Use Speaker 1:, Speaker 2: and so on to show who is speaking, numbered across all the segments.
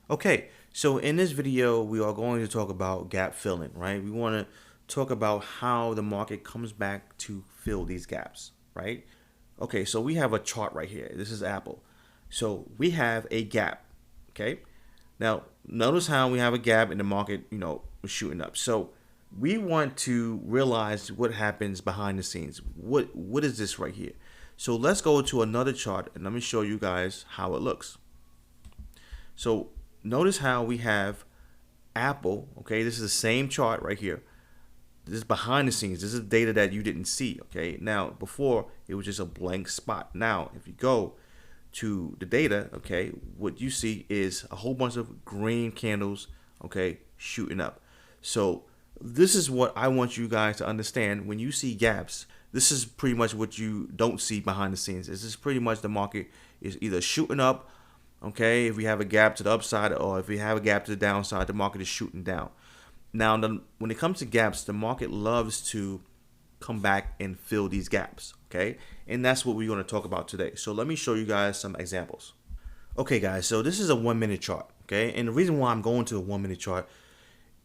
Speaker 1: Okay, so in this video, we are going to talk about gap filling, right? We want to talk about how the market comes back to fill these gaps, right? Okay, so we have a chart right here. This is Apple. So we have a gap, okay? Now, notice how we have a gap in the market, shooting up. So we want to realize what happens behind the scenes. What is this right here? So let's go to another chart and let me show you guys how it looks. So notice how we have Apple, okay? This is the same chart right here. This is behind the scenes. This is data that you didn't see, okay? Now, before, it was just a blank spot. Now, if you go to the data, okay, what you see is a whole bunch of green candles, okay, shooting up. So this is what I want you guys to understand. When you see gaps, this is pretty much what you don't see behind the scenes. This is pretty much the market is either shooting up, okay, if we have a gap to the upside, or if we have a gap to the downside, the market is shooting down. Now, when it comes to gaps, the market loves to come back and fill these gaps, okay? And that's what we're going to talk about today. So let me show you guys some examples. Okay, guys, so this is a 1 minute chart, okay? And the reason why I'm going to a 1 minute chart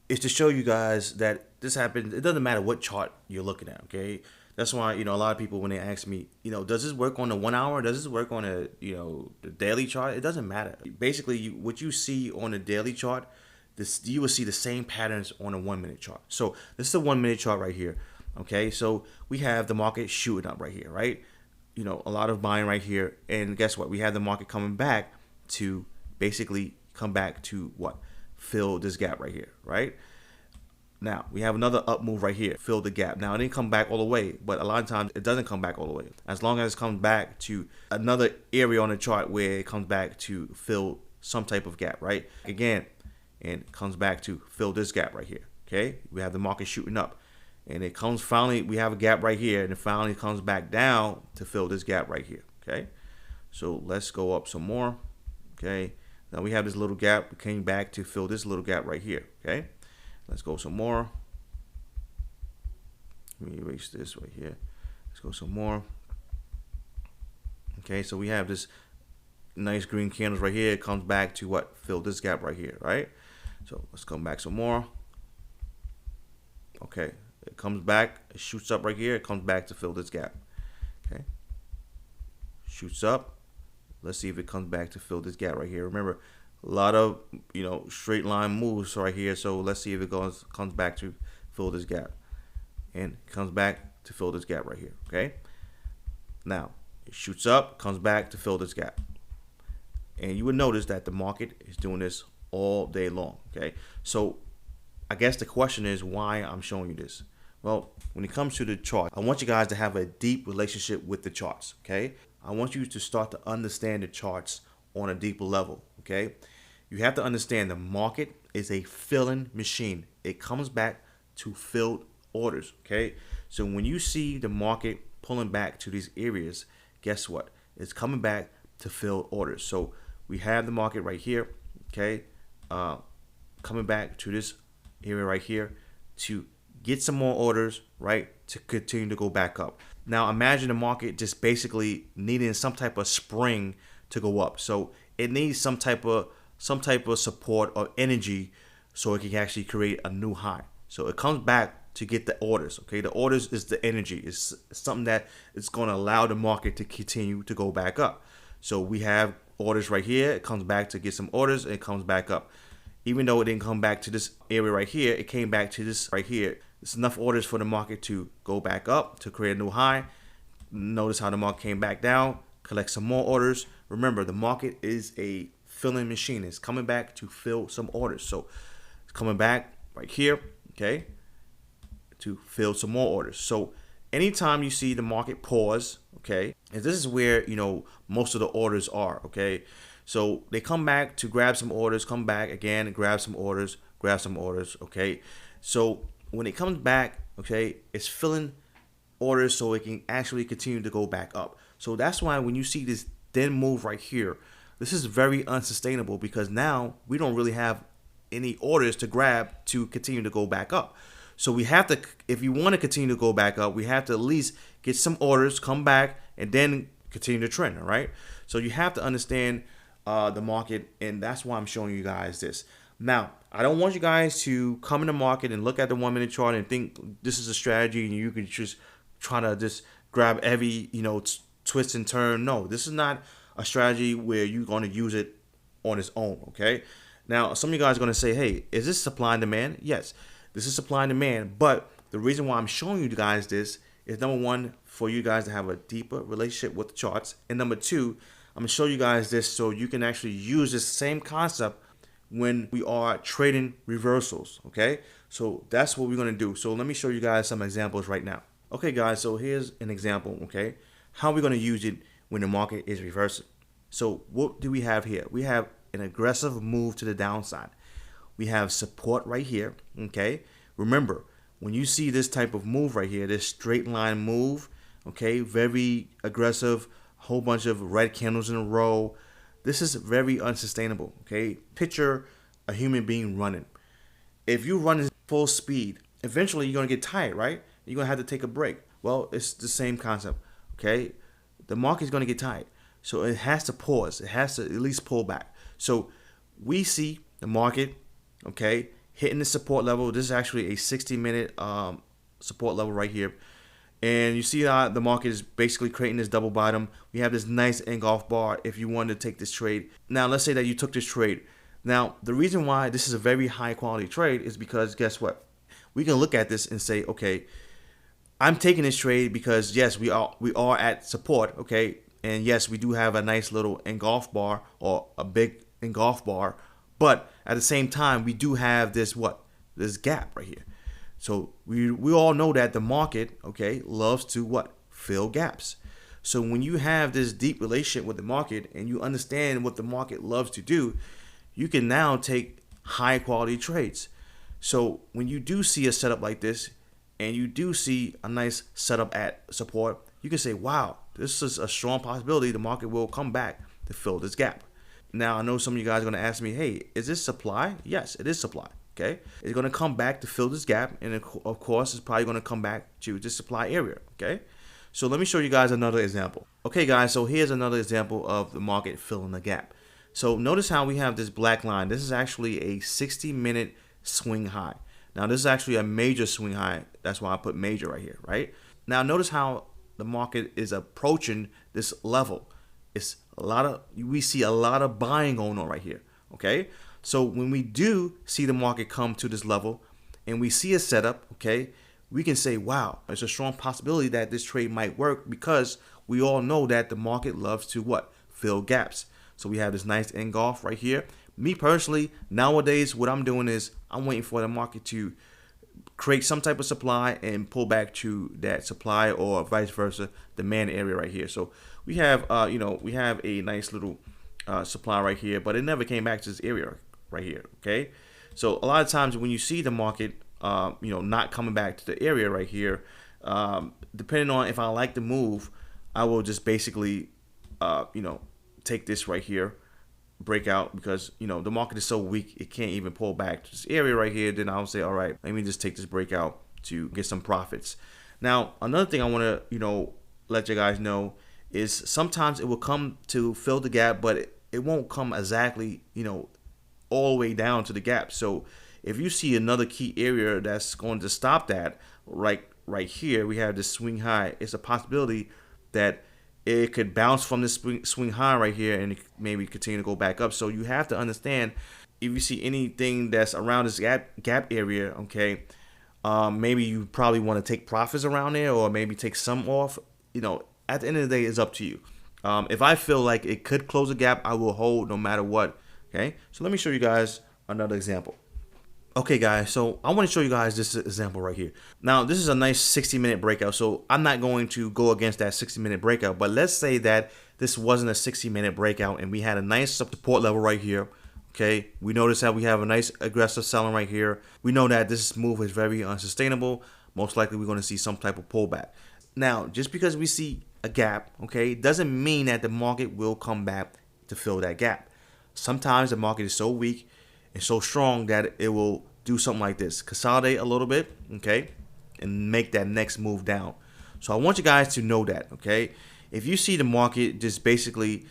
Speaker 1: is to show you guys that this happens. It doesn't matter what chart you're looking at, okay? That's why, a lot of people, when they ask me, does this work on the 1 hour? Does this work on the daily chart? It doesn't matter. Basically, what you see on the daily chart, you will see the same patterns on a 1 minute chart. So this is a 1 minute chart right here. Okay, so we have the market shooting up right here, right? A lot of buying right here. And guess what? We have the market coming back to basically come back to what? Fill this gap right here, right? Now, we have another up move right here, fill the gap. Now, it didn't come back all the way, but a lot of times it doesn't come back all the way. As long as it comes back to another area on the chart where it comes back to fill some type of gap, right? Again, and it comes back to fill this gap right here, okay? We have the market shooting up. And it comes finally, we have a gap right here, and it finally comes back down to fill this gap right here, okay? So let's go up some more, okay? Now we have this little gap, we came back to fill this little gap right here, okay? Let's go some more. Let me erase this right here. Let's go some more. Okay, so we have this nice green candles right here. It comes back to what? Fill this gap right here, right? So let's come back some more. Okay, it comes back, it shoots up right here. It comes back to fill this gap. Okay, shoots up. Let's see if it comes back to fill this gap right here. Remember, a lot of straight line moves right here. So let's see if it comes back to fill this gap, and comes back to fill this gap right here. Okay. Now it shoots up, comes back to fill this gap, and you would notice that the market is doing this all day long. Okay. So I guess the question is why I'm showing you this. Well, when it comes to the chart, I want you guys to have a deep relationship with the charts. Okay. I want you to start to understand the charts on a deeper level. Okay, you have to understand the market is a filling machine. It comes back to filled orders. Okay, so when you see the market pulling back to these areas, guess what? It's coming back to fill orders. So we have the market right here. Okay, coming back to this area right here to get some more orders, right, to continue to go back up. Now imagine the market just basically needing some type of spring to go up. So it needs some type of support or energy so it can actually create a new high. So it comes back to get the orders. Okay, the orders is the energy. It's something that is going to allow the market to continue to go back up. So we have orders right here. It comes back to get some orders and it comes back up. Even though it didn't come back to this area right here, it came back to this right here. It's enough orders for the market to go back up to create a new high. Notice how the market came back down, collect some more orders. Remember, the market is a filling machine. It's coming back to fill some orders. So it's coming back right here, okay, to fill some more orders. So anytime you see the market pause, okay, and this is where most of the orders are, okay. So they come back to grab some orders, come back again and grab some orders, okay. So when it comes back, okay, it's filling orders so it can actually continue to go back up. So that's why when you see this thin move right here, this is very unsustainable because now we don't really have any orders to grab to continue to go back up. So we have to, if you want to continue to go back up, we have to at least get some orders, come back, and then continue to trend, all right? So you have to understand the market, and that's why I'm showing you guys this. Now, I don't want you guys to come in the market and look at the 1 minute chart and think this is a strategy and you can just try to just grab every, twist and turn. No, this is not a strategy where you're going to use it on its own, okay? Now, some of you guys are going to say, hey, is this supply and demand? Yes, this is supply and demand, but the reason why I'm showing you guys this is, number one, for you guys to have a deeper relationship with the charts, and number two, I'm going to show you guys this so you can actually use this same concept when we are trading reversals, okay? So that's what we're going to do. So let me show you guys some examples right now. Okay, guys, so here's an example, okay? How we're going to use it when the market is reversing. So what do we have here? We have an aggressive move to the downside. We have support right here, okay? Remember, when you see this type of move right here, this straight line move, okay, very aggressive, whole bunch of red candles in a row, this is very unsustainable, okay? Picture a human being running. If you run at full speed, eventually you're going to get tired, right? You're going to have to take a break. Well, it's the same concept, okay? The market's going to get tired. So it has to pause. It has to at least pull back. So we see the market, okay, hitting the support level. This is actually a 60-minute support level right here. And you see how the market is basically creating this double bottom. We have this nice engulf bar if you wanted to take this trade. Now, let's say that you took this trade. Now, the reason why this is a very high quality trade is because guess what? We can look at this and say, okay, I'm taking this trade because yes, we are at support, okay? And yes, we do have a nice little engulf bar or a big engulf bar, but at the same time, we do have this this gap right here. So we all know that the market, okay, loves to fill gaps. So when you have this deep relationship with the market and you understand what the market loves to do, you can now take high quality trades. So when you do see a setup like this and you do see a nice setup at support, you can say, wow, this is a strong possibility the market will come back to fill this gap. Now, I know some of you guys are going to ask me, hey, is this supply? Yes, it is supply. Okay, it's going to come back to fill this gap, and of course, it's probably going to come back to the supply area. Okay, so let me show you guys another example. Okay, guys, so here's another example of the market filling the gap. So notice how we have this black line. This is actually a 60-minute swing high. Now, this is actually a major swing high. That's why I put major right here, right? Now, notice how the market is approaching this level. We see a lot of buying going on right here. Okay. So when we do see the market come to this level and we see a setup, okay, we can say, wow, there's a strong possibility that this trade might work because we all know that the market loves to fill gaps. So we have this nice engulf right here. Me personally, nowadays, what I'm doing is I'm waiting for the market to create some type of supply and pull back to that supply or vice versa demand area right here. So we have, we have a nice little supply right here, but it never came back to this area right here. Okay, so a lot of times when you see the market not coming back to the area right here, depending on if I like the move, I will just basically take this right here, breakout, because the market is so weak it can't even pull back to this area right here. Then I'll say, all right, let me just take this breakout to get some profits. Now, another thing I want to let you guys know is sometimes it will come to fill the gap, but it won't come exactly all the way down to the gap. So if you see another key area that's going to stop that, right here, we have this swing high. It's a possibility that it could bounce from this swing high right here and maybe continue to go back up. So you have to understand, if you see anything that's around this gap area, okay, maybe you probably want to take profits around there or maybe take some off. At the end of the day, it's up to you. If I feel like it could close a gap, I will hold no matter what. Okay, so let me show you guys another example. Okay, guys, so I want to show you guys this example right here. Now, this is a nice 60-minute breakout, so I'm not going to go against that 60-minute breakout, but let's say that this wasn't a 60-minute breakout and we had a nice support level right here. Okay, we notice that we have a nice aggressive selling right here. We know that this move is very unsustainable. Most likely we're going to see some type of pullback. Now, just because we see a gap, okay, doesn't mean that the market will come back to fill that gap. Sometimes the market is so weak and so strong that it will do something like this, consolidate a little bit, okay, and make that next move down. So I want you guys to know that, okay, if you see the market just basically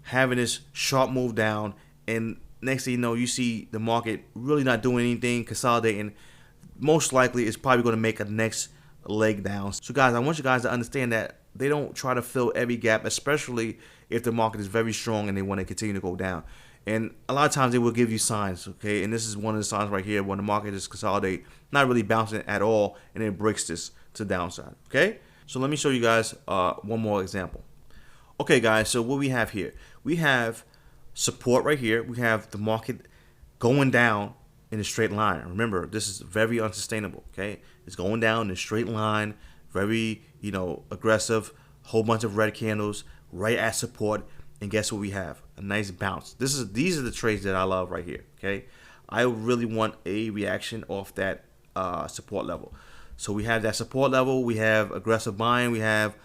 Speaker 1: having this sharp move down, and next thing you know, you see the market really not doing anything, consolidating. Most likely, it's probably going to make a next leg down. So guys, I want you guys to understand that they don't try to fill every gap, especially if the market is very strong and they want to continue to go down. And a lot of times they will give you signs, okay? And this is one of the signs right here when the market is consolidate, not really bouncing at all, and it breaks this to the downside, okay? So let me show you guys one more example. Okay, guys, so what we have here, we have support right here. We have the market going down in a straight line. Remember, this is very unsustainable, okay? It's going down in a straight line, very, aggressive, whole bunch of red candles right at support. And guess what we have? A nice bounce. These are the trades that I love right here, okay? I really want a reaction off that support level. So we have that support level. We have aggressive buying. We have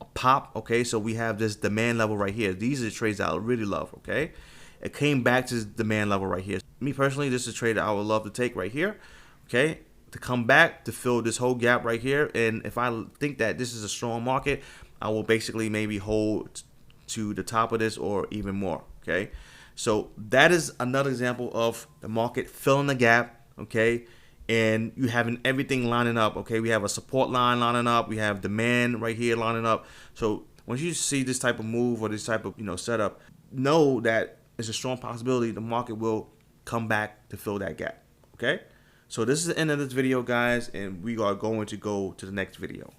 Speaker 1: a pop, okay? So we have this demand level right here. These are the trades that I really love, okay? It came back to this demand level right here. Me personally, this is a trade that I would love to take right here, okay? To come back to fill this whole gap right here. And if I think that this is a strong market, I will basically maybe hold to the top of this or even more, okay? So that is another example of the market filling the gap, okay? And you having everything lining up, okay? We have a support line lining up. We have demand right here lining up. So once you see this type of move or this type of, setup, know that it's a strong possibility the market will come back to fill that gap, okay? So this is the end of this video, guys, and we are going to go to the next video.